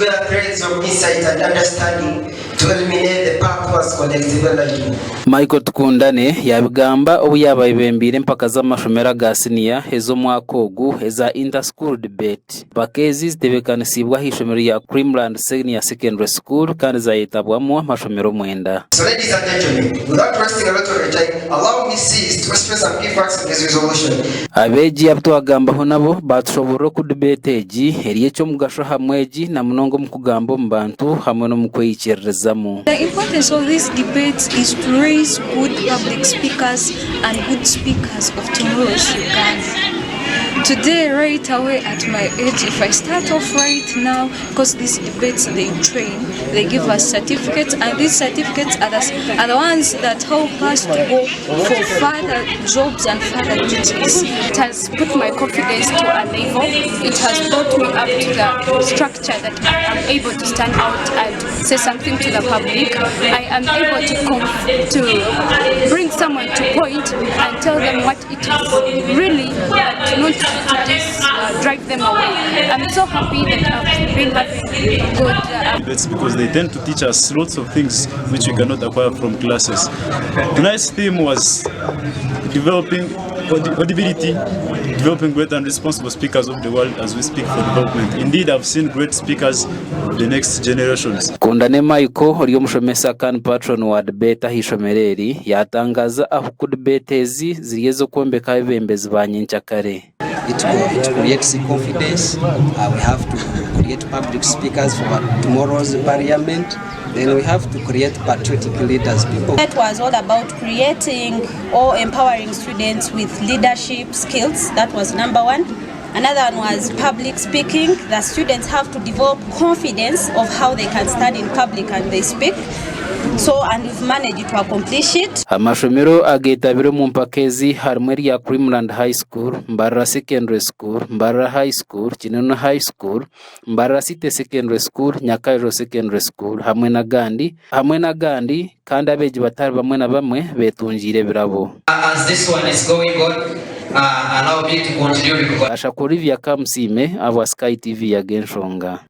together threads of insight and understanding to eliminate the pathways collective energy. Michael Tukundane yabigamba obu yabaye bembire mpaka z'amashomero ga senior ezo mwaka ogu eza interschool debate bakezi zitebekanisiibwa h'ishomero ya Creamland Senior Secondary School kandi zayetabwamu amashomero mwenda. So ladies and gentlemen, without wasting a lot of your time, allow me seize to express some key facts in this resolution. Abeji abatuagambaho nabo batushobora ku debate egi eri ekyo mugasho hamweji na munongo mu kugamba mu bantu hamwe no mu kweyikirezamu. The importance of this debate is to raise good public speakers and good speakers of tomorrow's Uganda. Today, right away at my age, if I start off right now, because these debates they train, they give us certificates, and these certificates are the ones that help us to go for further jobs and further duties. It has put my confidence to a level. It has brought me up to the structure that I am able to stand out and say something to the public. I am able to bring someone to point and tell them what it is really, but not to just drive them away. I'm so happy that I've been having good debates because they tend to teach us lots of things which we cannot acquire from classes. Tonight's theme was developing audibility, developing great and responsible speakers of the world as we speak for development. Indeed, I've seen great speakers of the next generations. Kundane Michael oriyo mushomesa kan patron wa debate hishomereri yatangaza aho ku debate ezi ziriyezo kwombeka ibembezi banyenchakare. It creates confidence. We have to create public speakers for tomorrow's parliament. Then we have to create patriotic leaders. It was all about creating or empowering students with leadership skills. That was number one. Another one was public speaking. The students have to develop confidence of how they can stand in public and they speak. So, and we've managed to accomplish it. Amashomero agetabire mu mpakezi harimo ya Creamland High School, Mbarara Secondary School, Mbarara High School, Kinunu High School, Mbarara City Secondary School, Nyakairo Secondary School, hamwe na Gandi kandi abeji batari bamwe na bamwe betungire birabo. As this one is going on, allow me to continue because Ashakuri vya Kamsime ava Sky TV ya Genshonga.